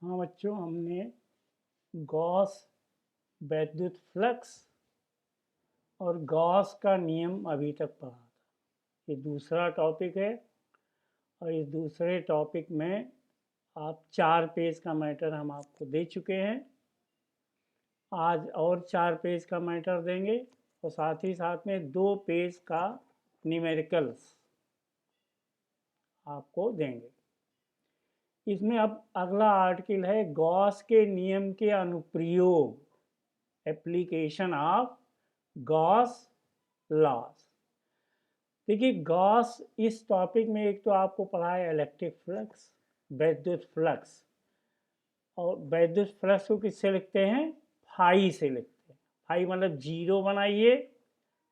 हाँ बच्चों, हमने गॉस वैद्युत फ्लक्स और गॉस का नियम अभी तक पढ़ा था। ये दूसरा टॉपिक है और इस दूसरे टॉपिक में आप 4 पेज का मैटर हम आपको दे चुके हैं। आज और 4 पेज का मैटर देंगे और साथ ही साथ में 2 पेज का न्यूमेरिकल्स आपको देंगे। इसमें अब अगला आर्टिकल है गॉस के नियम के अनुप्रयोग, एप्लीकेशन ऑफ गॉस लॉस। देखिए, गॉस इस टॉपिक में एक तो आपको पढ़ा है इलेक्ट्रिक फ्लक्स, वैद्युत फ्लक्स। और वैद्युत फ्लक्स को किससे लिखते हैं? फाई से लिखते हैं। फाई मतलब जीरो बनाइए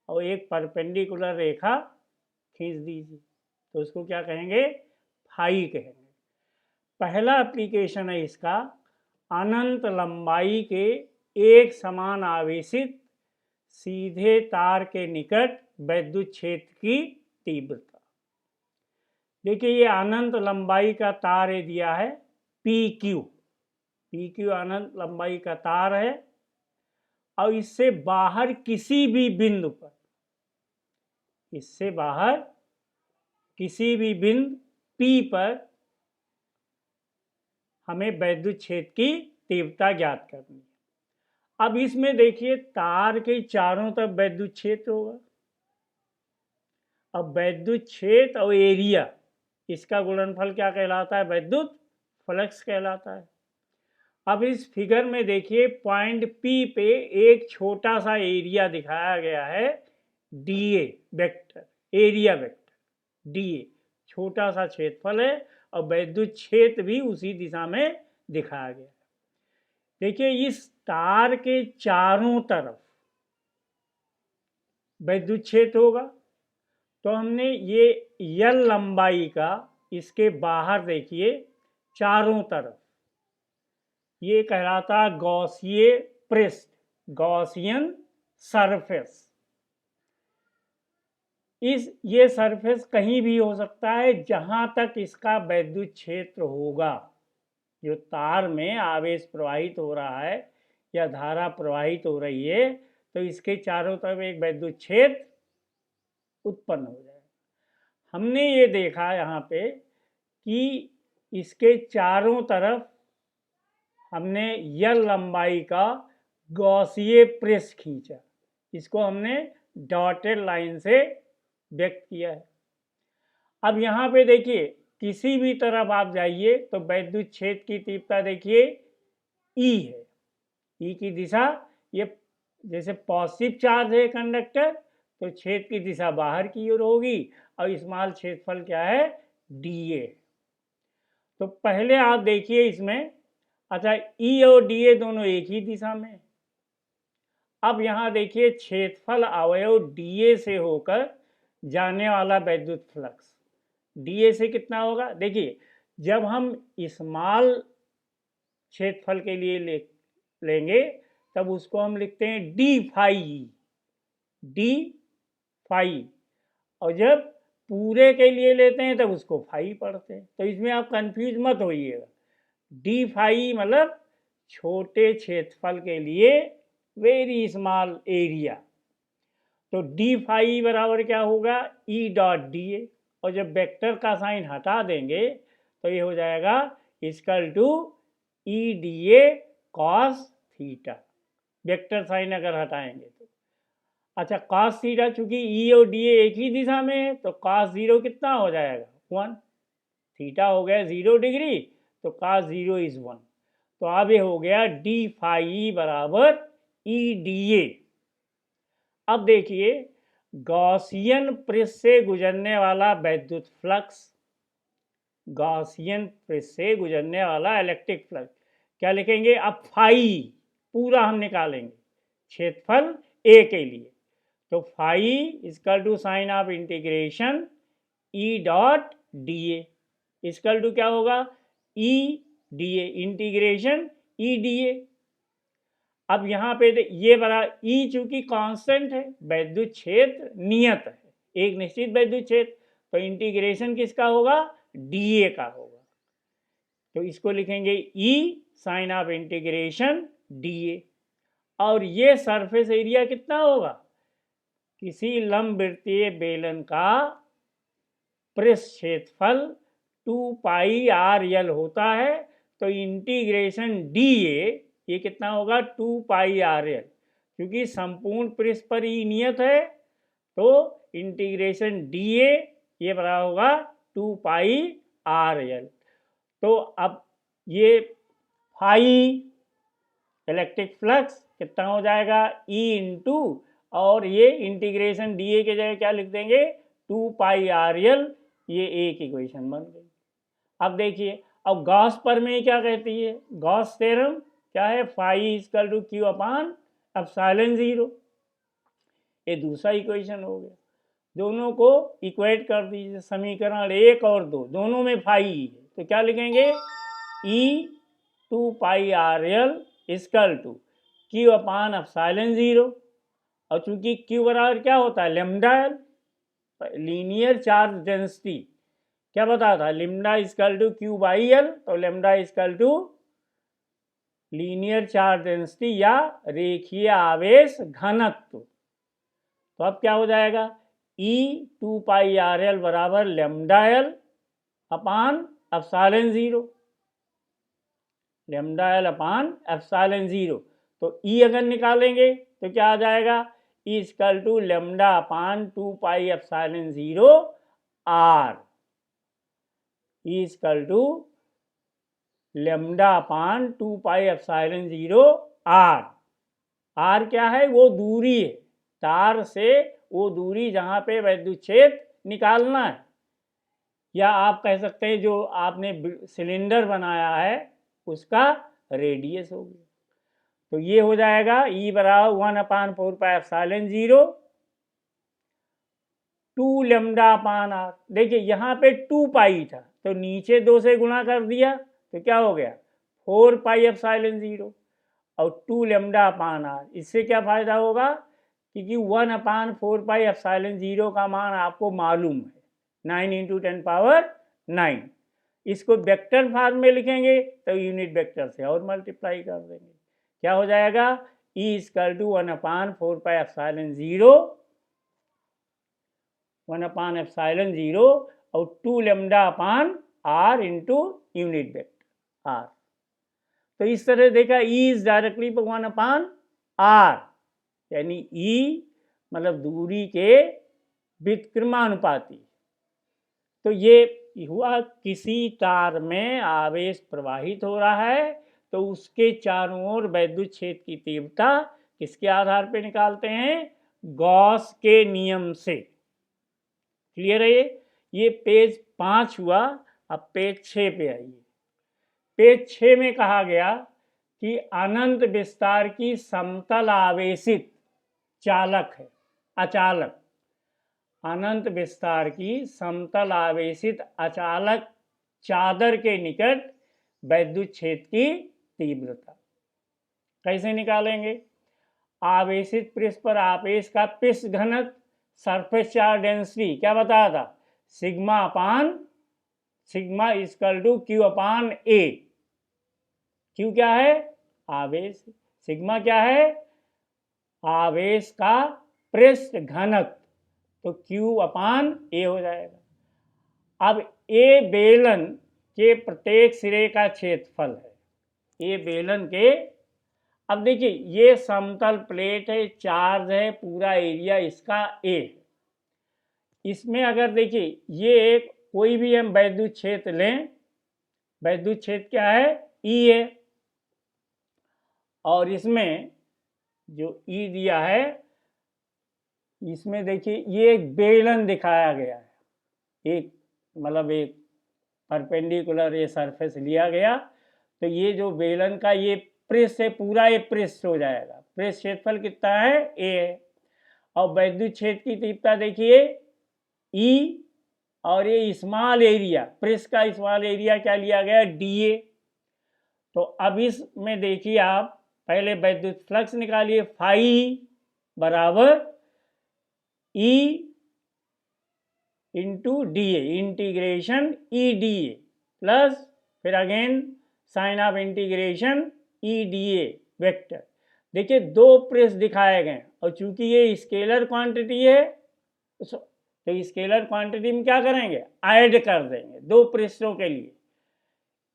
और एक परपेंडिकुलर रेखा खींच दीजिए, तो उसको क्या कहेंगे? फाई कहेंगे। पहला एप्लीकेशन है इसका, अनंत लंबाई के एक समान आवेशित सीधे तार के निकट वैद्युत क्षेत्र की तीव्रता। देखिए, ये अनंत लंबाई का तार है, दिया है PQ। PQ अनंत लंबाई का तार है और इससे बाहर किसी भी बिंदु पर, इससे बाहर किसी भी बिंदु P पर हमें वैद्युत क्षेत्र की तीव्रता ज्ञात करनी है। अब इसमें देखिए, तार के चारों तरफ वैद्युत क्षेत्र होगा। अब वैद्युत क्षेत्र और एरिया, इसका गुणनफल क्या कहलाता है? वैद्युत फ्लक्स कहलाता है। अब इस फिगर में देखिए, पॉइंट P पे एक छोटा सा एरिया दिखाया गया है, DA vector, area vector DA, छोटा सा क्षेत्रफल है और वैद्युत क्षेत्र भी उसी दिशा में दिखाया गया है। देखिए, इस तार के चारों तरफ वैद्युत क्षेत्र होगा, तो हमने ये L लंबाई का इसके बाहर देखिए चारों तरफ, ये कहलाता है गॉसिय पृष्ठ, गॉसियन सरफेस। ये सरफेस कहीं भी हो सकता है जहां तक इसका वैद्युत क्षेत्र होगा। जो तार में आवेश प्रवाहित हो रहा है या धारा प्रवाहित हो रही है, तो इसके चारों तरफ एक वैद्युत क्षेत्र उत्पन्न हो जाएगा। हमने ये देखा यहाँ पे कि इसके चारों तरफ हमने L लंबाई का गॉसिय पृष्ठ खींचा, इसको हमने डॉटेड लाइन से व्यक्त किया है। अब यहाँ पे देखिए, किसी भी तरफ आप जाइए तो वैद्युत क्षेत्र की तीव्रता देखिए E है। E की दिशा, ये जैसे पॉजिटिव चार्ज है कंडक्टर, तो क्षेत्र की दिशा बाहर की ओर होगी और स्मॉल क्षेत्रफल क्या है? DA। तो पहले आप देखिए इसमें, अच्छा E और DA दोनों एक ही दिशा में। अब यहाँ देखिए, क्षेत्रफल अवयव DA से होकर जाने वाला वैद्युत फ्लक्स DA से कितना होगा? देखिए, जब हम स्मॉल क्षेत्रफल के लिए लेंगे तब उसको हम लिखते हैं D फाई, और जब पूरे के लिए लेते हैं तब उसको फाई पढ़ते हैं। तो इसमें आप कंफ्यूज मत होइएगा। D फाई मतलब छोटे क्षेत्रफल के लिए वेरी स्मॉल एरिया। तो D फाई बराबर क्या होगा? E डॉट DA, और जब वेक्टर का साइन हटा देंगे तो ये हो जाएगा equal to EDA cos theta. Vector sign अगर हटाएंगे तो, अच्छा कॉस थीटा, चूंकि E और DA एक ही दिशा में है तो कॉस 0 कितना हो जाएगा? 1। थीटा हो गया 0 डिग्री, तो कॉस 0 इज 1। तो अब ये हो गया D फाई बराबर EDA। अब देखिए, गॉसियन पृष्ठ से गुजरने वाला वैद्युत फ्लक्स, गॉसियन पृष्ठ से गुजरने वाला इलेक्ट्रिक फ्लक्स क्या लिखेंगे? अब फाई पूरा हम निकालेंगे क्षेत्रफल A के लिए, तो phi equal to sign of integration E dot DA इक्वल टू क्या होगा? EDA integration EDA। अब यहाँ पे ये बड़ा E चूंकि कांस्टेंट है, वैद्युत क्षेत्र नियत है, एक निश्चित वैद्युत क्षेत्र, तो इंटीग्रेशन किसका होगा? DA का होगा। तो इसको लिखेंगे E sign of integration D A. और ये सरफेस एरिया कितना होगा, किसी लंबवृत्तीय बेलन का पृष्ठ क्षेत्रफल 2 पाई आर एल होता है, तो इंटीग्रेशन डी ए ये कितना होगा 2 पाई आर एल, क्योंकि संपूर्ण पृष्ठ पर ई नियत है, तो इंटीग्रेशन डी ए ये बराबर होगा 2 पाई आर एल। तो अब ये फाई इलेक्ट्रिक फ्लक्स कितना हो जाएगा ई इंटू, और ये इंटीग्रेशन डी ए के जगह क्या लिख देंगे 2 पाई आर एल, ये एक इक्वेशन बन गई। अब देखिए, अब गॉस प्रमेय क्या कहती है, गॉस थ्योरम क्या है, phi equal to Q upon epsilon 0, ये दूसरा इक्वेशन हो गया। दोनों को इक्वेट कर दीजिए, समीकरण 1 और 2 दोनों में फाई है, तो क्या लिखेंगे E 2 pi R L equal to Q upon epsilon 0, और चूंकि क्यू बराबर क्या होता है lambda L, linear charge density क्या बता था, lambda equal to Q by L, तो lambda equal to linear charge density या रेखीय आवेश घनत्व। तो अब क्या हो जाएगा ई 2 पाई आर एल बराबर lambda L upon epsilon 0, lambda L upon epsilon 0। तो ई अगर निकालेंगे तो क्या आ जाएगा E equal to lambda upon 2 pi epsilon 0 R, E equal to lambda upon 2 pi epsilon 0 R. R क्या है, वो दूरी है तार से, वो दूरी जहाँ पे विद्युत क्षेत्र निकालना है, या आप कह सकते हैं जो आपने सिलेंडर बनाया है उसका रेडियस हो गया। तो ये हो जाएगा ई बराबर 1/4 pi epsilon 0 2 lambda upon R. देखिए यहाँ पे 2 पाई था, तो नीचे 2 से गुणा कर दिया तो क्या हो गया 4 पाई एप्सिलॉन 0 और 2 लेमडा अपान आर। इससे क्या फायदा होगा, क्योंकि 1/4 पाई एप्सिलॉन 0 का मान आपको मालूम है 9 × 10⁹। इसको वेक्टर फॉर्म में लिखेंगे तो यूनिट वेक्टर से और मल्टीप्लाई कर देंगे, क्या हो जाएगा E equal to 1/4 pi epsilon 0 1/एप्सिलॉन 0 और 2 lambda upon R into unit vector R. तो इस तरह देखा ई इज डायरेक्टली 1/r, यानी ई मतलब दूरी के व्युत्क्रमानुपाती। तो ये हुआ किसी तार में आवेश प्रवाहित हो रहा है, तो उसके चारों ओर विद्युत क्षेत्र की तीव्रता किसके आधार पर निकालते हैं, गॉस के नियम से। क्लियर है ये पेज 5 हुआ। अब पेज 6 पे आइए। पेज 6 में कहा गया कि अनंत विस्तार की समतल आवेशित चालक है अचालक, अनंत विस्तार की समतल आवेशित अचालक चादर के निकट विद्युत क्षेत्र की तीव्रता कैसे निकालेंगे, आवेशित पृष्ठ पर आवेश का पृष्ठ घनत्व सरफेस चार्ज डेंसिटी क्या बताया था, sigma equal to Q upon A. Q क्या है आवेश, सिग्मा क्या है आवेश का पृष्ठ घनत्व, तो क्यू अपान ए हो जाएगा। अब ए बेलन के प्रत्येक सिरे का क्षेत्रफल है, ए बेलन के, अब देखिए ये समतल प्लेट है, चार्ज है, पूरा एरिया इसका ए। इसमें अगर देखिए ये एक कोई भी हम विद्युत क्षेत्र लें, विद्युत क्षेत्र क्या है ई है, और इसमें जो ई दिया है इसमें देखिए ये एक बेलन दिखाया गया है, एक मतलब एक परपेंडिकुलर ये सरफेस लिया गया, तो ये जो बेलन का ये पृष्ठ है पूरा ये पृष्ठ हो जाएगा, पृष्ठ क्षेत्रफल कितना है ए है। और विद्युत क्षेत्र की तीव्रता देखिए ई, और ये स्मॉल एरिया पृष्ठ का स्मॉल एरिया क्या लिया गया डी ए। तो अब इसमें देखिए आप पहले विद्युत फ्लक्स निकालिए, फाई बराबर E into D A, integration E D A plus फिर again sign of integration E D A vector. देखिए दो प्रेस दिखाए गए और चूंकि ये स्केलर क्वांटिटी है तो स्केलर क्वांटिटी में क्या करेंगे, ऐड कर देंगे दो पृष्ठों के लिए।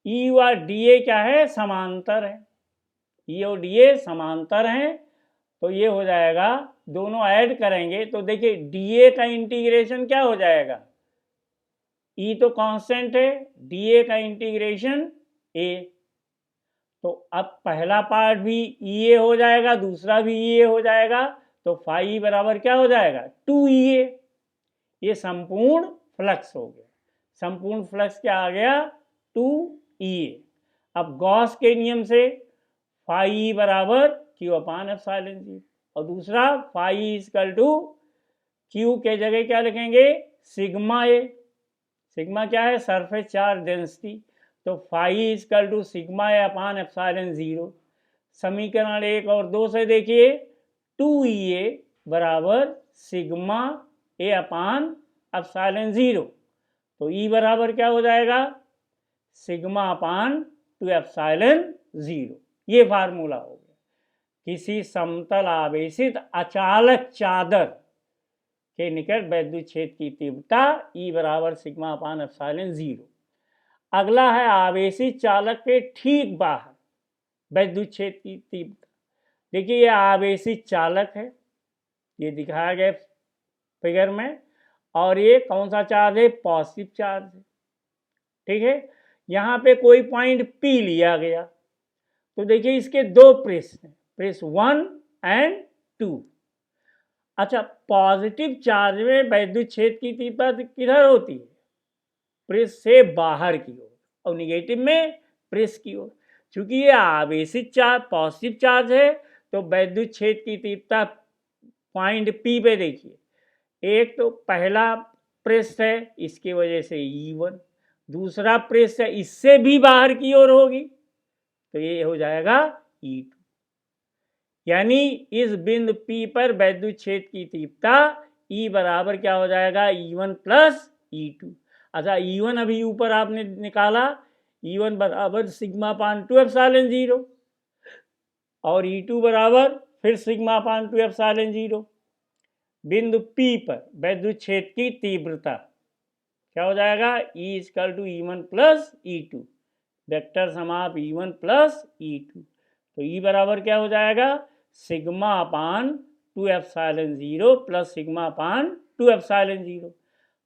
ई और डी ए क्या है, समांतर है, ई और डी ए समांतर हैं, तो ये हो जाएगा, दोनों ऐड करेंगे तो देखिए डी ए का इंटीग्रेशन क्या हो जाएगा, ई तो कांस्टेंट है, डी ए का इंटीग्रेशन ए। तो अब पहला पार्ट भी ई ए हो जाएगा, दूसरा भी ई ए हो जाएगा, तो फाई बराबर क्या हो जाएगा, 2EA। ये संपूर्ण फ्लक्स हो गया, संपूर्ण फ्लक्स क्या आ गया, 2EA। अब गॉस के नियम से फाई बराबर क्यू अपान एप्सिलॉन जीरो, और दूसरा फाई इक्वल टू क्यू के जगह क्या लिखेंगे, सिग्मा ए। सिग्मा क्या है, सरफेस चार्ज डेंसिटी, तो phi equal to sigma A upon epsilon zero. समीकरण 1 और 2 से देखिए 2EA बराबर sigma A upon epsilon zero, तो ई बराबर क्या हो जाएगा, सिग्मा अपान 2 एप्सिलॉन जीरो। ये फार्मूला हो गया। किसी समतल आवेशित अचालक चादर के निकट वैद्युत क्षेत्र की तीव्रता ई बराबर सिग्मा अपान एप्सिलॉन जीरो। अगला है आवेशित चालक के ठीक बाहर वैद्युत क्षेत्र की तीव्रता। देखिए ये आवेशित चालक है, ये दिखाया गया फिगर में, और ये कौन सा चार्ज है, पॉजिटिव चार्ज है, ठीक है। यहाँ पे कोई पॉइंट पी लिया गया, तो देखिए इसके दो प्रेस हैं, प्रेस 1 एंड 2। अच्छा, पॉजिटिव चार्ज में वैद्युत क्षेत्र की तीव्रता किधर होती है, प्रेस से बाहर की ओर, और निगेटिव में प्रेस की ओर। चूंकि ये आवेशित चार्ज पॉजिटिव चार्ज है, तो वैद्युत क्षेत्र की तीव्रता पॉइंट पी पे देखिए, एक तो पहला प्रेस है, इसकी वजह से E1, दूसरा प्रेस है, इससे भी बाहर की ओर होगी, तो ये हो जाएगा E2। यानी इस बिंदु P पर वैद्युत क्षेत्र की तीव्रता E बराबर क्या हो जाएगा, E1 प्लस E2। अच्छा, E1 अभी ऊपर आपने निकाला, E1 बराबर सिग्मा अपान 2 एप्सिलॉन जीरो, और E2 बराबर फिर सिग्मा अपान 2 एप्सिलॉन जीरो। बिंदु P पर वैद्युत क्षेत्र की तीव्रता क्या हो जाएगा, E equal to E1 plus E2, vector sum of E1 plus E2, तो E बराबर क्या हो जाएगा, sigma upon 2 epsilon zero plus sigma upon 2 epsilon zero.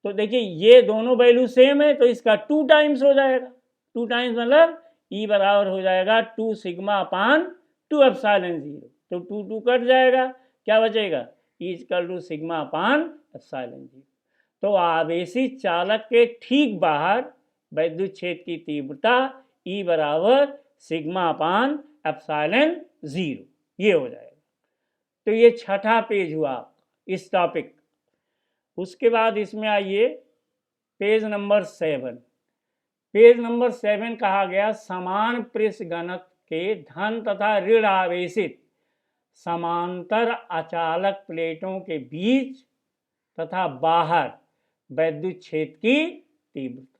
तो देखिए ये दोनों वैल्यू सेम है, तो इसका 2 टाइम्स हो जाएगा, 2 टाइम्स मतलब E बराबर हो जाएगा 2 सिग्मा अपान 2 एप्सिलॉन जीरो, तो 2 2 कट जाएगा, क्या बचेगा, E equal to sigma upon epsilon zero. तो आवेशित चालक के ठीक बाहर वैद्युत क्षेत्र की तीव्रता E बराबर सिग्मा अपान एप्सिलॉन जीरो, ये हो जाएगा। तो ये छठा पेज हुआ इस टॉपिक। उसके बाद इसमें आइए पेज नंबर 7। पेज नंबर 7 कहा गया समान पृष्ठ घनत्व के धन तथा ऋण आवेशित समांतर अचालक प्लेटों के बीच तथा बाहर वैद्युत क्षेत्र की तीव्रता,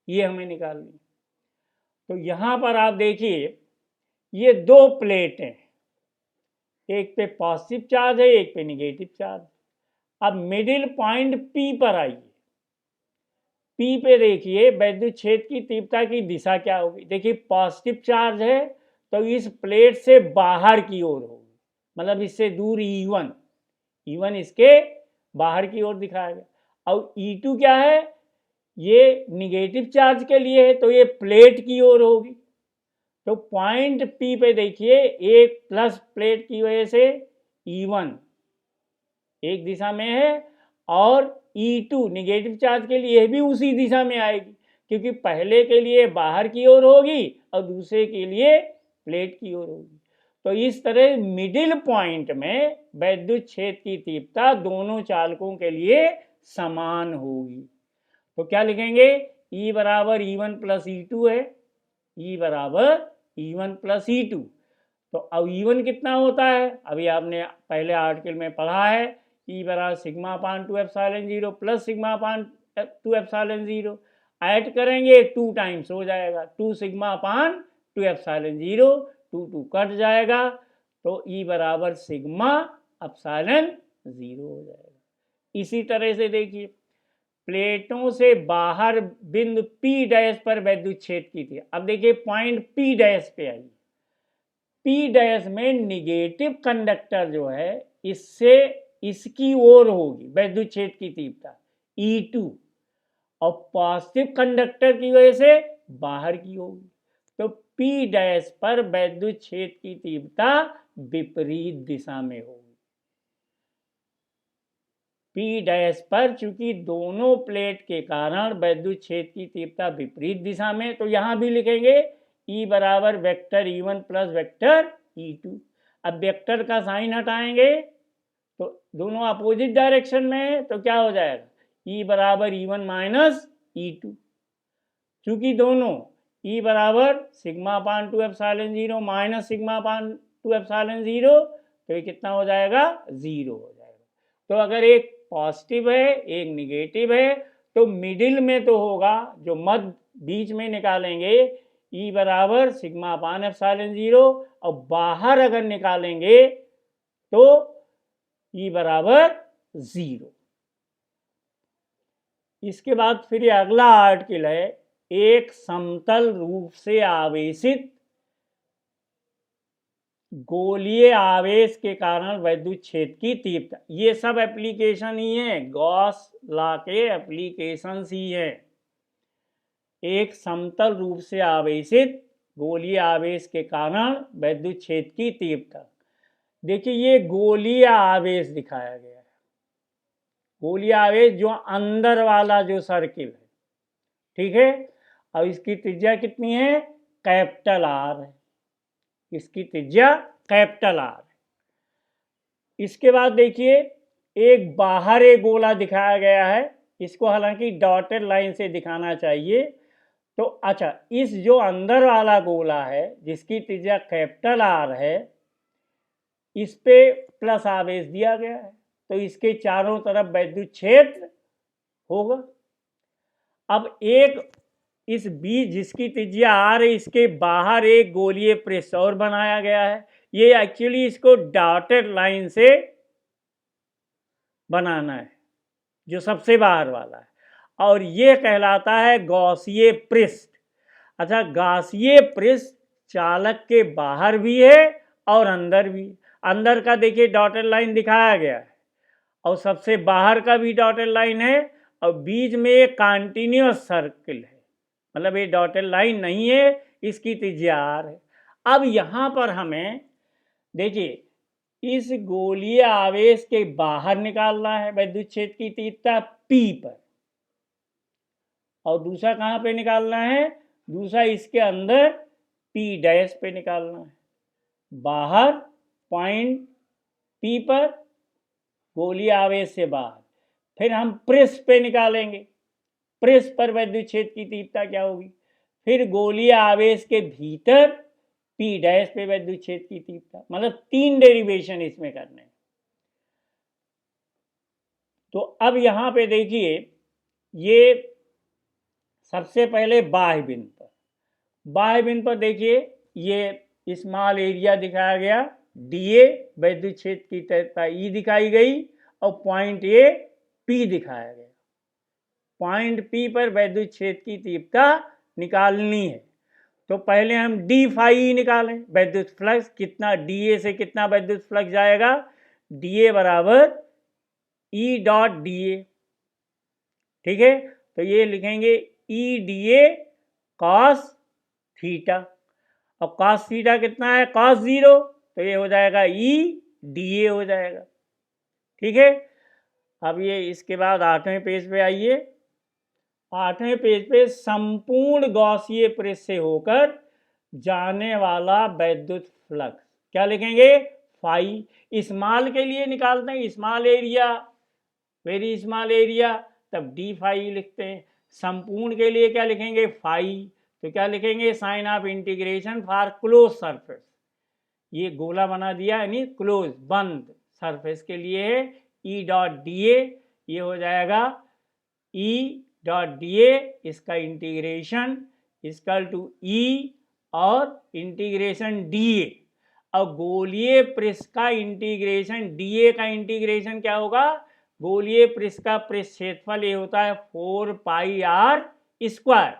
ये हमें निकालनी। तो यहां पर आप देखिए ये दो प्लेट हैं, एक पे पॉजिटिव चार्ज है, एक पे निगेटिव चार्ज। अब मिडिल पॉइंट P पर आइए, P पे देखिए वैद्युत क्षेत्र की तीव्रता की दिशा क्या होगी। देखिए पॉजिटिव चार्ज है तो इस प्लेट से बाहर की ओर होगी, मतलब इससे दूर E1, E1 इसके बाहर की ओर दिखाया गया। और E2 क्या है, ये निगेटिव चार्ज के लिए है, तो ये प्लेट की ओर होगी। तो पॉइंट P पे देखिए एक प्लस प्लेट की वजह से E1 एक दिशा में है, और E2 निगेटिव चार्ज के लिए भी उसी दिशा में आएगी, क्योंकि पहले के लिए बाहर की ओर होगी और दूसरे के लिए प्लेट की ओर होगी। तो इस तरह मिडिल पॉइंट में वैद्युत क्षेत्र की तीव्रता दोनों चालकों के लिए समान होगी। तो क्या लिखेंगे, E बराबर E1 प्लस E2 है, E बराबर E1 प्लस E2। तो अब E1 कितना होता है, अभी आपने पहले आर्टिकल में पढ़ा है, E बराबर sigma upon 2 epsilon zero plus sigma upon 2 epsilon zero. Add करेंगे 2 टाइम्स हो जाएगा, 2 सिग्मा अपान 2 एप्सिलॉन 0, 2 कट जाएगा तो ई बराबर सिग्मा एप्सिलॉन 0 हो जाएगा। इसी तरह से देखिए प्लेटों से बाहर बिंदु पी डैश पर वैद्युत क्षेत्र की थी। अब देखिए पॉइंट पी डैश पे आई, पी डैश में निगेटिव कंडक्टर जो है इससे इसकी ओर होगी वैद्युत क्षेत्र की तीव्रता E2 और पॉजिटिव कंडक्टर की वजह से बाहर की होगी। तो पी डैश पर वैद्युत क्षेत्र की तीव्रता विपरीत दिशा में होगी। पी डैश पर चूंकि दोनों प्लेट के कारण वैद्युत क्षेत्र की तीव्रता विपरीत दिशा में, तो यहां भी लिखेंगे E बराबर vector E1 plus vector E2। अब वेक्टर का साइन हटाएंगे तो दोनों अपोजिट डायरेक्शन में है, तो क्या हो जाएगा E बराबर E1 माइनस E2। चूंकि दोनों E बराबर sigma upon 2 epsilon 0 minus sigma upon 2 epsilon 0, तो ये कितना हो जाएगा 0 हो जाएगा। तो अगर एक पॉजिटिव है एक निगेटिव है तो मिडिल में तो होगा, जो मध्य बीच में निकालेंगे E बराबर सिग्मा अपान एप्सिलॉन 0 और बाहर अगर निकालेंगे तो E बराबर 0। इसके बाद फिर ये अगला आर्टिकल है, एक समतल रूप से आवेशित गोलीय आवेश के कारण वैद्युत क्षेत्र की तीव्रता। ये सब एप्लीकेशन ही है, गॉस लॉ के एप्लीकेशन ही है। एक समतल रूप से आवेशित गोलीय आवेश के कारण वैद्युत क्षेत्र की तीव्रता। देखिए ये गोलीय आवेश दिखाया गया है, गोलीय आवेश जो अंदर वाला जो सर्किल है, ठीक है। और इसकी त्रिज्या कितनी है, कैपिटल आर है, इसकी त्रिज्या कैपिटल आर है। इसके बाद देखिए एक बाहर एक गोला दिखाया गया है, इसको हालांकि डॉटेड लाइन से दिखाना चाहिए। तो अच्छा, इस जो अंदर वाला गोला है जिसकी त्रिज्या कैपिटल आर है, इस पे प्लस आवेश दिया गया है, तो इसके चारों तरफ वैद्युत क्षेत्र होगा। अब एक इस बीच जिसकी त्रिज्या आर है, इसके बाहर एक गोलीय पृष्ठ और बनाया गया है। ये एक्चुअली इसको डॉटेड लाइन से बनाना है, जो सबसे बाहर वाला है, और ये कहलाता है गॉसीय पृष्ठ। अच्छा, गॉसीय पृष्ठ चालक के बाहर भी है और अंदर भी। अंदर का देखिए डॉटेड लाइन दिखाया गया है और सबसे बाहर का भी डॉटेड लाइन है, और बीच में एक कंटिन्यूअस सर्किल है, मतलब ये डॉटेड लाइन नहीं है, इसकी त्रिज्या आर है। अब यहाँ पर हमें देखिए इस गोलीय आवेश के बाहर निकालना है वैद्युत क्षेत्र की तीव्रता P पर, और दूसरा कहाँ पे निकालना है, दूसरा इसके अंदर P डैश पे निकालना है। बाहर पॉइंट P पर गोलीय आवेश से बाहर, फिर हम पृष्ठ पे निकालेंगे, पृष्ठ पर वैद्युत क्षेत्र की तीव्रता क्या होगी, फिर गोलीय आवेश के भीतर P डैश पे वैद्युत क्षेत्र की तीव्रता। मतलब 3 डेरिवेशन इसमें करने हैं। तो अब यहां पे देखिए ये सबसे पहले बाह्य बिंदु पर, बाह्य बिंदु पर देखिए ये स्मॉल एरिया दिखाया गया, DA वैद्युत क्षेत्र की तीव्रता E दिखाई गई, और पॉइंट A P दिखाया गया। पॉइंट P पर वैद्युत क्षेत्र की तीव्रता निकालनी है, तो पहले हम D फाई निकालें, वैद्युत फ्लक्स कितना, DA से कितना वैद्युत फ्लक्स जाएगा, DA बराबर E डॉट DA, ठीक है। तो ये लिखेंगे EDA cos थीटा, और cos थीटा कितना है, cos 0, तो ये हो जाएगा EDA हो जाएगा, ठीक है। अब ये इसके बाद 8वें पेज पे आइए। 8वें पेज पे संपूर्ण गॉसीय पृष्ठ से होकर जाने वाला वैद्युत फ्लक्स क्या लिखेंगे, फाई। स्मॉल के लिए निकालते हैं, small area, very small area, तब डी फाई लिखते हैं। संपूर्ण के लिए क्या लिखेंगे, फाई, तो क्या लिखेंगे, sign of integration for close surface. ये गोला बना दिया यानी क्लोज बंद सरफेस के लिए है, ई डॉट डी ए, ये हो जाएगा ई डॉट डी ए, इसका इंटीग्रेशन इक्वल टू ई और इंटीग्रेशन डी ए। अब गोलीय पृष्ठ का इंटीग्रेशन, डी ए का इंटीग्रेशन क्या होगा, गोलीय पृष्ठ का पृष्ठ क्षेत्रफल ये होता है 4 पाई आर स्क्वायर।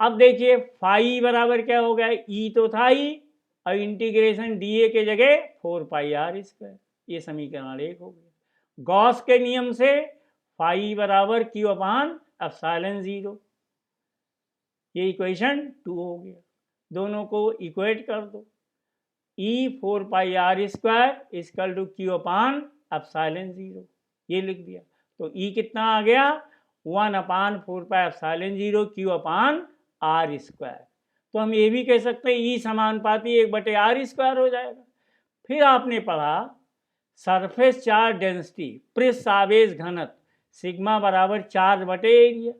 अब देखिए फाई बराबर क्या हो गया, ई तो था ही, और इंटीग्रेशन डी ए के जगह 4 पाई आर स्क्वायर, ये समीकरण 1 हो गया। गॉस के नियम से फाई बराबर क्यू अपान एप्सिलॉन 0, ये इक्वेशन 2 हो गया। दोनों को इक्वेट कर दो, E 4 pi R square equal to Q upon epsilon 0, ये लिख दिया। तो ई कितना आ गया, 1 upon 4 pi epsilon 0 Q upon R square. तो हम ये भी कह सकते हैं ई समानुपाती 1/r स्क्वायर हो जाएगा। फिर आपने पढ़ा सरफेस चार्ज डेंसिटी, पृष्ठ आवेश घनत्व सिग्मा बराबर चार्ज बटे एरिया।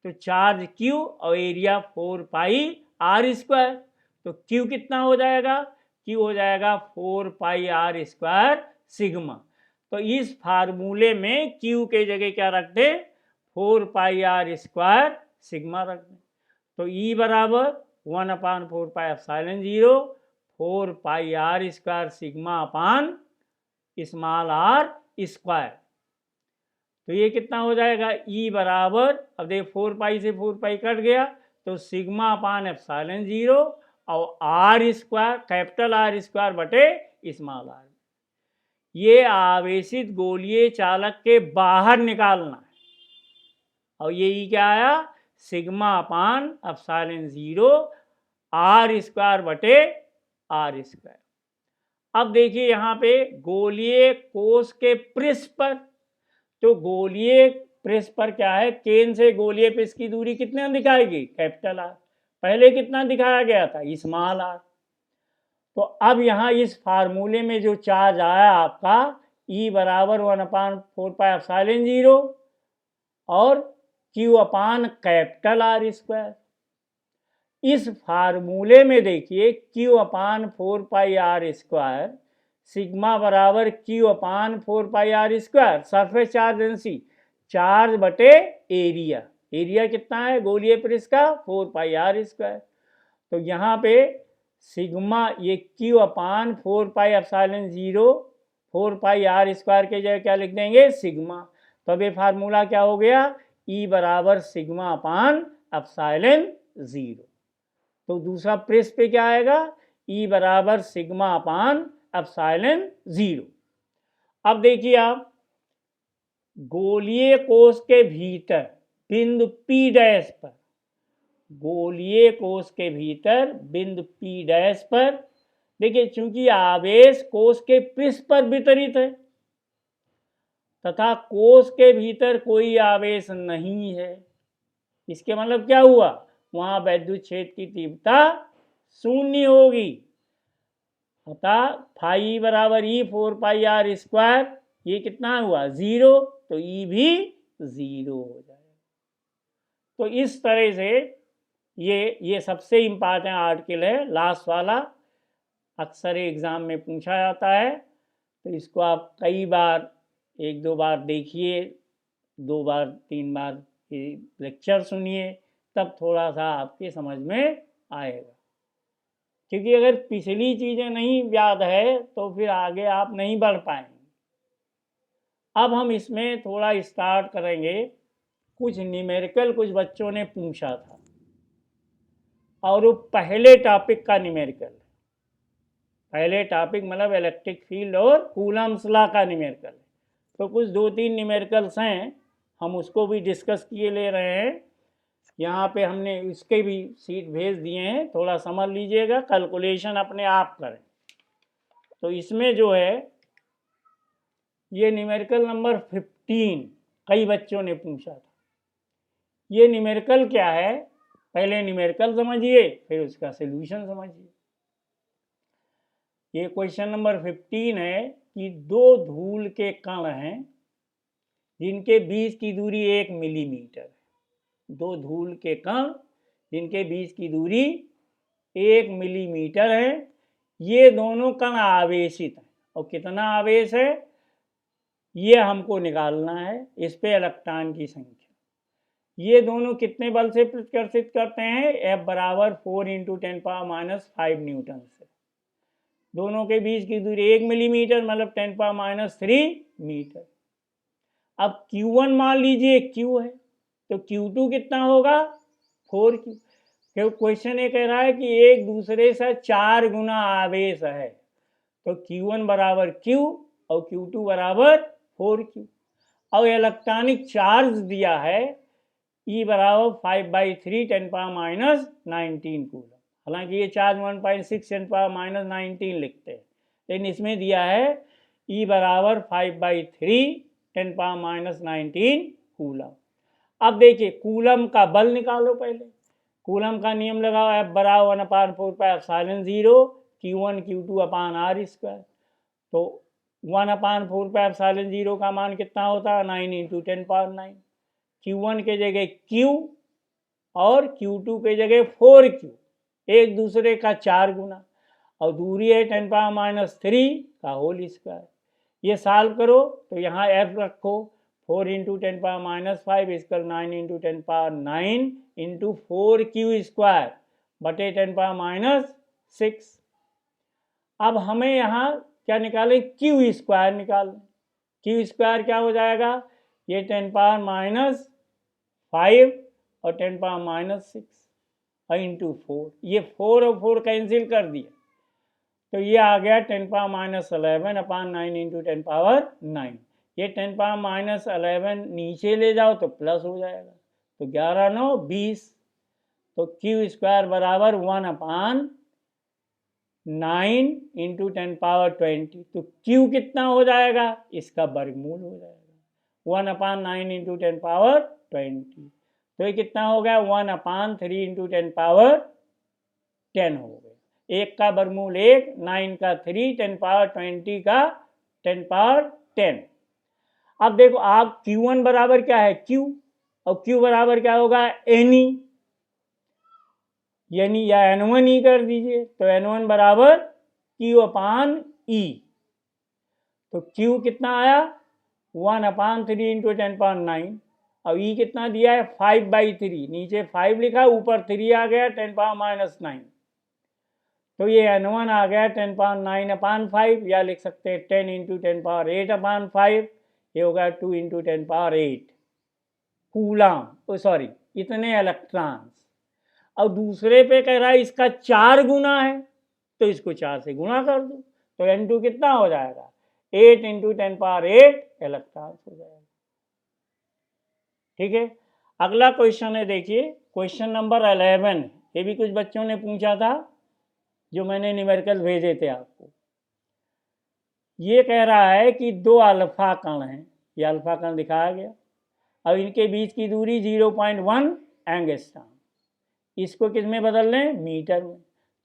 तो चार्ज क्यू और एरिया 4 पाई आर स्क्वायर, तो क्यू कितना हो जाएगा, क्यू हो जाएगा 4 पाई आर स्क्वायर सिग्मा। तो इस फार्मूले में क्यू के जगह क्या रख दें, 4 पाई आर स्क्वायर सिग्मा रख दें। तो ई बराबर 1 upon 4 pi epsilon 0 4 pi R square sigma upon small R square. तो ये कितना हो जाएगा, ई बराबर, अब देख 4 पाई से 4 पाई कट गया, तो सिग्मा अपान एप्सिलॉन 0 और R square, capital R square बटे स्मॉल आर। ये आवेशित गोलीय चालक के बाहर निकालना है, और ये ई क्या आया, sigma upon epsilon 0 R square बटे आर स्क्वायर। अब देखिए यहाँ पे गोलीय कोश के पृष्ठ पर, तो गोलीय पृष्ठ पर क्या है, केंद्र से गोलीय पृष्ठ की दूरी कितने दिखाएगी, कैपिटल आर। पहले कितना दिखाया गया था, स्मॉल आर। तो अब यहाँ इस फार्मूले में जो चार्ज आया आपका, ई बराबर 1 अपान 4 पाई एप्सिलॉन 0 और Q upon capital R square. इस फार्मूले में देखिए Q upon 4 pi R square sigma बराबर Q upon 4 pi R square, surface charge density charge बटे एरिया। एरिया कितना है गोलीय पृष्ठ का, 4 पाई आर स्क्वायर। तो यहाँ पे सिग्मा, ये Q upon 4 pi epsilon 0 4 pi R square के जगह क्या लिख देंगे, सिग्मा। तो अब ये फार्मूला क्या हो गया, ई बराबर सिग्मा अपान एप्सिलॉन 0। तो दूसरा पृष्ठ पे क्या आएगा, ई बराबर सिग्मा अपान एप्सिलॉन 0। अब देखिए आप, गोलीय कोश के भीतर बिंदु P डैश पर, गोलीय कोश के भीतर बिंदु P डैश पर देखिए, चूंकि आवेश कोश के पृष्ठ पर वितरित है तथा कोश के भीतर कोई आवेश नहीं है, इसके मतलब क्या हुआ, वहां वैद्युत क्षेत्र की तीव्रता शून्य होगी। अतः फाई बराबर ई 4 पाई आर स्क्वायर, ये कितना हुआ 0, तो ई भी 0 हो जाएगा। तो इस तरह से ये सबसे इम्पॉर्टेंट आर्टिकल है, लास्ट वाला, अक्सर एग्जाम में पूछा जाता है। तो इसको आप कई बार, 1-2 बार देखिए, 2 बार 3 बार लेक्चर सुनिए, तब थोड़ा सा आपके समझ में आएगा। क्योंकि अगर पिछली चीज़ें नहीं याद है तो फिर आगे आप नहीं बढ़ पाएंगे। अब हम इसमें थोड़ा स्टार्ट करेंगे, कुछ न्यूमेरिकल कुछ बच्चों ने पूछा था, और वो पहले टॉपिक का न्यूमेरिकल है। पहले टॉपिक मतलब इलेक्ट्रिक फील्ड और कूलम्स लॉ का न्यूमेरिकल है। तो कुछ 2-3 न्यूमेरिकल्स हैं, हम उसको भी डिस्कस किए ले रहे हैं। यहाँ पे हमने इसके भी सीट भेज दिए हैं, थोड़ा समझ लीजिएगा, कैलकुलेशन अपने आप करें। तो इसमें जो है ये न्यूमेरिकल नंबर 15 कई बच्चों ने पूछा था। ये न्यूमेरिकल क्या है, पहले न्यूमेरिकल समझिए फिर उसका सॉल्यूशन समझिए। ये क्वेश्चन नंबर 15 है कि 2 धूल के कण हैं जिनके बीच की दूरी 1 मिलीमीटर है। 2 धूल के कण जिनके बीच की दूरी 1 मिलीमीटर है। ये दोनों कण आवेशित हैं, और कितना आवेश है, ये हमको निकालना है, इस पे इलेक्ट्रॉन की संख्या। ये दोनों कितने बल से प्रतिकर्षित करते हैं? F बराबर 4 × 10⁻⁵ न्यूटन से। दोनों के बीच की दूरी 1 मिलीमीटर, मतलब 10⁻³ मीटर। अब Q1 मान लीजिए Q है, तो Q2 कितना होगा? 4Q। क्वेश्चन ये कह रहा है कि एक दूसरे से 4 गुना आवेश है, तो Q1 बराबर Q और Q2 बराबर 4Q। और इलेक्ट्रॉनिक चार्ज दिया है E बराबर 5/3 10⁻⁹ कूलम। हालांकि ये चार्ज 1.6 10⁻⁹ लिखते हैं, लेकिन इसमें दिया है E बराबर 5/3 10⁻⁹ कूलम। अब देखिए कूलम का बल निकालो पहले। कूलम का नियम लगाओ, F बराबर 1/4πε0 Q1 Q2 अपान R स्क्वायर। तो 1/4πε0 का मान कितना होता है? 9 × 10⁹। Q1 के जगह Q और Q2 के जगह 4Q, एक दूसरे का 4 गुना, और दूरी है 10⁻³ का होल स्क्वायर। ये सॉल्व करो तो यहाँ F रखो, 4 × 10⁻⁵ इसकल 9 × 10⁹ इंटू 4Q स्क्वायर बटे 10⁻⁶। अब हमें यहाँ क्या निकालें? Q स्क्वायर निकालें। Q स्क्वायर क्या हो जाएगा? ये 10⁻⁵ और 10⁻⁶ और इंटू 4, ये 4 और 4 कैंसिल कर दिया, तो ये आ गया 10⁻11 अपान 9 × 10⁻9। ये 10⁻11 नीचे ले जाओ तो प्लस हो जाएगा, तो 11 9 20। तो Q स्क्वायर बराबर 1/9 × 10⁻20। तो Q कितना हो जाएगा? इसका वर्गमूल हो जाएगा, 1/9 × 10⁻20। तो ये कितना हो गया? 1/3 × 10⁻10 हो गया। 1 का वर्गमूल 1, 9 का 3, 10⁻20 का 10⁻10। अब देखो आप Q1 बराबर क्या है? Q, और Q बराबर क्या होगा? NE, यानी या N1E कर दीजिए, तो N1 बराबर Q/E। तो Q कितना आया? 1/3 × 10⁻9, और E कितना दिया है? 5/3, नीचे 5 लिखा, ऊपर 3 आ गया 10⁻⁹। तो ये N1 आ गया 10⁻9/5, या लिख सकते हैं 10 × 10⁸/5, ये होगा 2 × 10⁸ कूलम, सॉरी इतने इलेक्ट्रॉन्स। और दूसरे पे कह रहा है इसका 4 गुना है, तो इसको 4 से गुणा कर दो, तो N2 कितना हो जाएगा? 8 × 10⁸ इलेक्ट्रॉन्स हो जाएगा। ठीक है, अगला क्वेश्चन है, देखिए क्वेश्चन नंबर 11। ये भी कुछ बच्चों ने पूछा था, जो मैंने न्यूमेरिकल भेजे थे आपको। ये कह रहा है कि 2 अल्फा कण हैं, ये अल्फा कण दिखाया गया, और इनके बीच की दूरी 0.1 एंगस्ट्रॉम। इसको किस में बदल लें? मीटर में।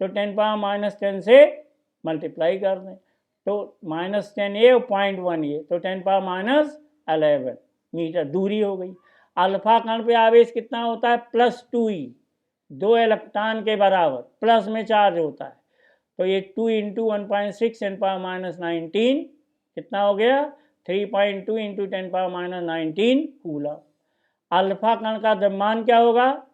तो 10⁻⁻10 से मल्टीप्लाई कर दें, तो -10 ये और 0.1 ये, तो 10⁻11 मीटर दूरी हो गई। अल्फा कण पे आवेश कितना होता है? +2E, 2 इलेक्ट्रॉन के बराबर, प्लस में चार्ज होता है। तो ये 2 × 1.6 10⁻19 कितना हो गया? 3.2 × 10⁻19 कूलम। अल्फा कण का द्रव्यमान क्या होगा?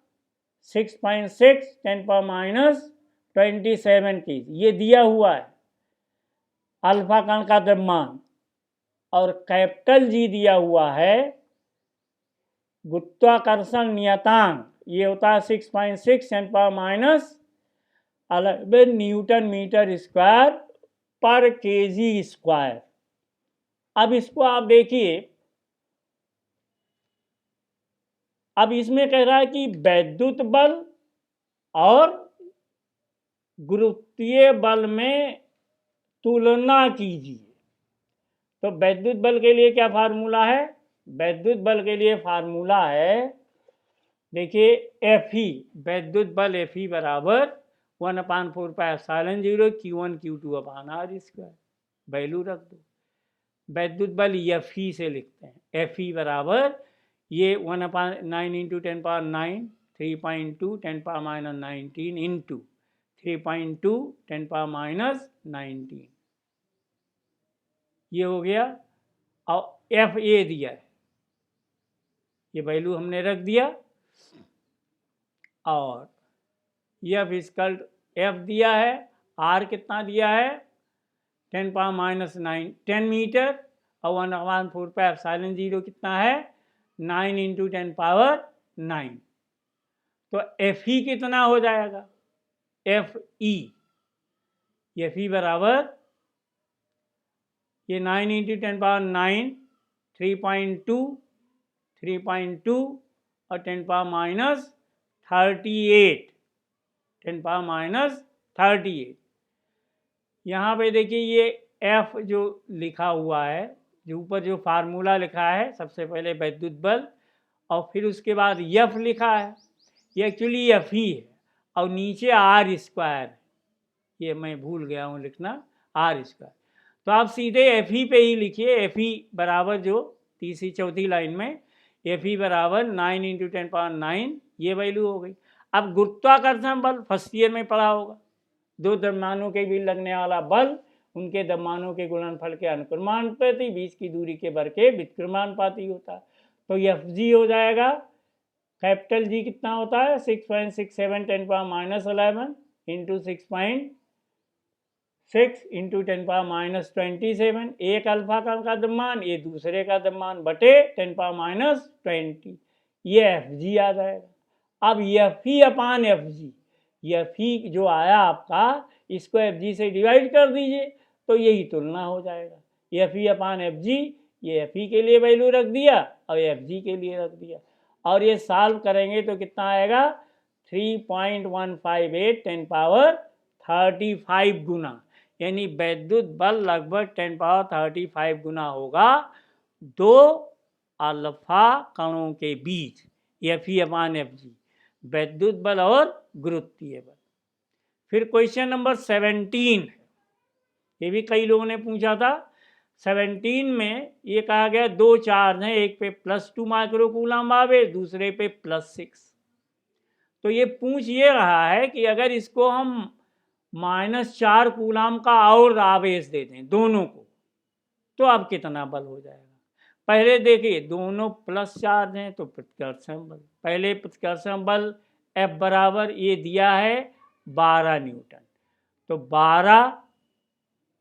6.6 10⁻27 की, ये दिया हुआ है अल्फा कण का द्रव्यमान। और कैपिटल G दिया हुआ है गुरुत्वाकर्षण नियतांक, ये होता है 6.6 10⁻11 न्यूटन मीटर स्क्वायर पर kg स्क्वायर। अब इसको आप देखिए, अब इसमें कह रहा है कि वैद्युत बल और गुरुत्वीय बल में तुलना कीजिए। तो वैद्युत बल के लिए क्या फार्मूला है? वैद्युत बल के लिए फार्मूला है, देखिए Fe, वैद्युत बल Fe बराबर 1/4πε0 Q1 Q2 अपान R स्क्वायर। वैल्यू रख दो। वैद्युत बल Fe से लिखते हैं, Fe बराबर ये 1/9 × 10⁻9 3.2 10⁻19 इंटू 3.2 10⁻19, ये हो गया और एफ ए दिया है, ये वैल्यू हमने रख दिया, और एफ इक्वल एफ दिया है, आर कितना दिया है 10⁻⁹ 10 मीटर, और 1/4πε0 कितना है 9 × 10⁻⁹। तो एफ ई कितना हो जाएगा, एफ ई बराबर ये 9 × 10⁻⁹, 3.2 और 10⁻38 यहाँ पे देखिए ये एफ जो लिखा हुआ है, जो ऊपर जो फार्मूला लिखा है, सबसे पहले वैद्युत बल और फिर उसके बाद एफ लिखा है, ये एक्चुअली एफ ही है, और नीचे आर स्क्वायर, ये मैं भूल गया हूँ लिखना आर स्क्वायर। तो आप सीधे एफ ही पे ही लिखिए, एफ ही बराबर जो तीसरी चौथी लाइन में एफ ही बराबर 9 × 10⁻⁹, ये वैल्यू हो गई। अब गुरुत्वाकर्षण बल फर्स्ट ईयर में पढ़ा होगा, दो द्रव्यमानों के बीच लगने वाला बल उनके द्रव्यमानों के गुणनफल के अनुक्रमानुपाती, बीच की दूरी के वर्ग के व्युत्क्रमानुपाती होता है। तो एफ जी हो जाएगा, कैपिटल जी कितना होता है 6.67 10⁻⁻11 × 6.6 × 10⁻⁻27, एक अल्फा का द्रव्यमान, ये दूसरे का द्रव्यमान बटे 10⁻⁻20, ये एफ जी आ जाएगा। अब F E upon F G, F E जो आया आपका, इसको एफ जी से डिवाइड कर दीजिए तो यही तुलना हो जाएगा। F E upon F G, ये एफ ई के लिए वैल्यू रख दिया और एफ जी के लिए रख दिया, और ये सॉल्व करेंगे तो कितना आएगा 3.158 10⁻35 गुना, यानी वैद्युत बल लगभग 10⁻35 गुना होगा दो अल्फा कणों के बीच, F E upon F G, वैद्युत बल और गुरुत्वीय बल। फिर क्वेश्चन नंबर 17, ये भी कई लोगों ने पूछा था। 17 में ये कहा गया दो चार्ज हैं, एक पे +2 माइक्रोकूलम आवेश, दूसरे पे +6। तो ये पूछ ये रहा है कि अगर इसको हम -4 कूलम का और आवेश दे दें दोनों को, तो अब कितना बल हो जाएगा। पहले देखिए दोनों प्लस चार्ज हैं तो प्रतिकर्षण बल, पहले प्रतिकर्षण बल F बराबर ये दिया है 12 न्यूटन, तो 12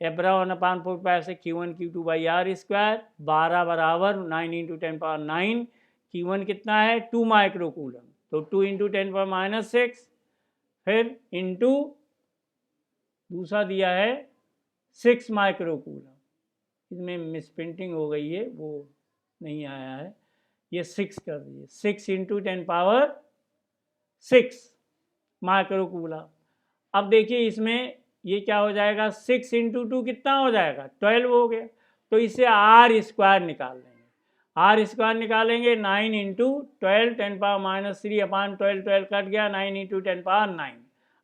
F बराबर 1/4 से Q1 Q2/r², 12 बराबर 9 × 10⁻⁹, Q1 कितना है 2 माइक्रोकूलम, तो 2 × 10⁻⁶, फिर इंटू दूसरा दिया है 6 माइक्रोकूलम, इसमें मिसप्रिंटिंग हो गई है, वो नहीं आया है, ये 6 कर दीजिए, 6 × 10⁻6 माइक्रोकूलम। अब देखिए इसमें ये क्या हो जाएगा 6 × 2 कितना हो जाएगा 12 हो गया, तो इसे r² निकाल लेंगे, r² निकालेंगे 9 × 12 10⁻³ अपान 12 कट गया 9 × 10⁻9।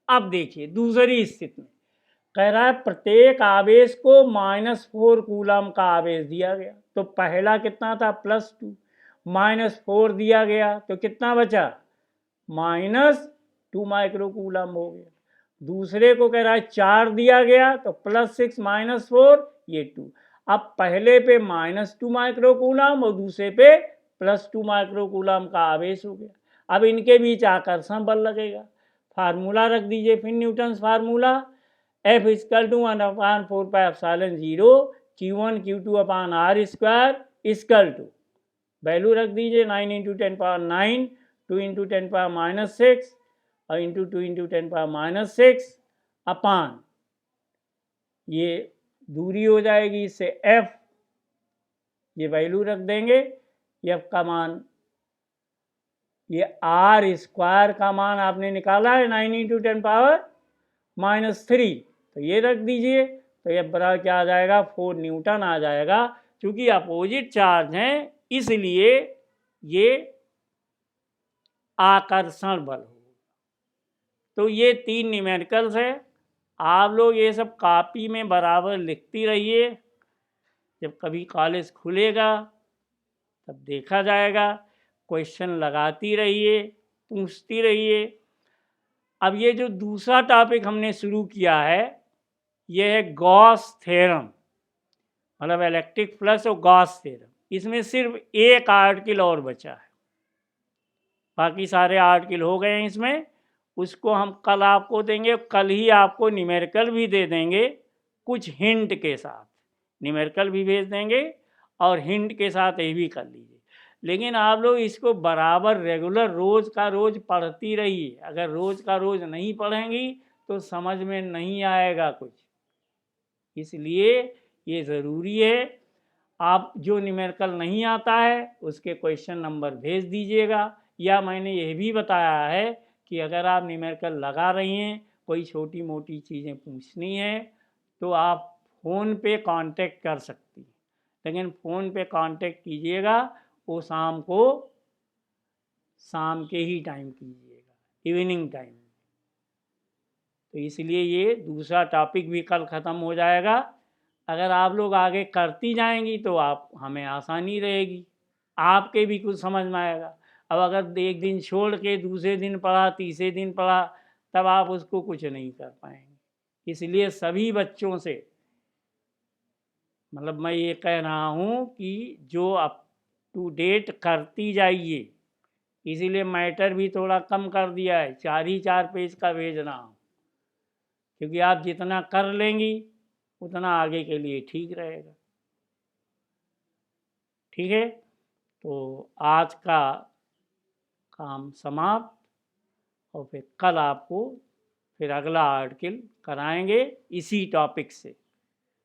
अब देखिए दूसरी स्थिति में कह रहा है प्रत्येक आवेश को -4 कूलम का आवेश दिया गया, तो पहला कितना था +2, -4 दिया गया तो कितना बचा -2 माइक्रोकूलम हो गया। दूसरे को कह रहा है 4 दिया गया तो +6 -4 ये 2। अब पहले पे -2 माइक्रोकूलम और दूसरे पे +2 माइक्रोकूलम का आवेश हो गया। अब इनके बीच आकर्षण बल लगेगा, फार्मूला रख दीजिए फिर Newton's formula, F = 1/4πε0 Q1 Q2 upon r² equal to value रख दीजिए 9 × 10⁻9, 2 × 10⁻6 और इंटू 2 × 10⁻6 अपान ये दूरी हो जाएगी इससे F, ये वैल्यू रख देंगे, F का मान ये r² का मान आपने निकाला है 9 × 10⁻³ तो ये रख दीजिए, तो ये बराबर क्या आ जाएगा 4 न्यूटन आ जाएगा। क्योंकि अपोजिट चार्ज हैं इसलिए ये आकर्षण बल होगा। तो ये 3 न्यूमेरिकल्स है, आप लोग ये सब कॉपी में बराबर लिखती रहिए, जब कभी कॉलेज खुलेगा तब देखा जाएगा, क्वेश्चन लगाती रहिए, पूछती रहिए। अब ये जो दूसरा टॉपिक हमने शुरू किया है ये है गॉस थ्योरम। मतलब इलेक्ट्रिक फ्लक्स और गॉस थ्योरम, इसमें सिर्फ एक आर्टिकल और बचा है, बाकी सारे आर्टिकल हो गए हैं इसमें। उसको हम कल आपको देंगे, कल ही आपको न्यूमेरिकल भी दे देंगे कुछ हिंट के साथ, न्यूमेरिकल भी भेज देंगे और हिंट के साथ ये भी कर लीजिए। लेकिन आप लोग इसको बराबर रेगुलर रोज़ का रोज़ पढ़ती रहिए। अगर रोज़ का रोज़ नहीं पढ़ेंगी तो समझ में नहीं आएगा कुछ, इसलिए ये ज़रूरी है। आप जो न्यूमेरिकल नहीं आता है उसके क्वेश्चन नंबर भेज दीजिएगा, या मैंने यह भी बताया है कि अगर आप न्यूमेरिकल लगा रही हैं, कोई छोटी मोटी चीज़ें पूछनी है तो आप फ़ोन पे कांटेक्ट कर सकती हैं, लेकिन फ़ोन पे कांटेक्ट कीजिएगा वो शाम के ही टाइम कीजिएगा, इवनिंग टाइम। तो इसलिए ये दूसरा टॉपिक भी कल ख़त्म हो जाएगा। अगर आप लोग आगे करती जाएंगी तो आप हमें आसानी रहेगी, आपके भी कुछ समझ में आएगा। अब अगर एक दिन छोड़ के दूसरे दिन पढ़ा, तीसरे दिन पढ़ा, तब आप उसको कुछ नहीं कर पाएंगे। इसलिए सभी बच्चों से मतलब मैं ये कह रहा हूँ कि जो अप टू डेट करती जाइए, इसीलिए मैटर भी थोड़ा कम कर दिया है, 4 ही 4 पेज का भेज रहा हूँ, क्योंकि आप जितना कर लेंगी उतना आगे के लिए ठीक रहेगा। ठीक है, तो आज का काम समाप्त, और फिर कल आपको फिर अगला आर्टिकल कराएंगे इसी टॉपिक से।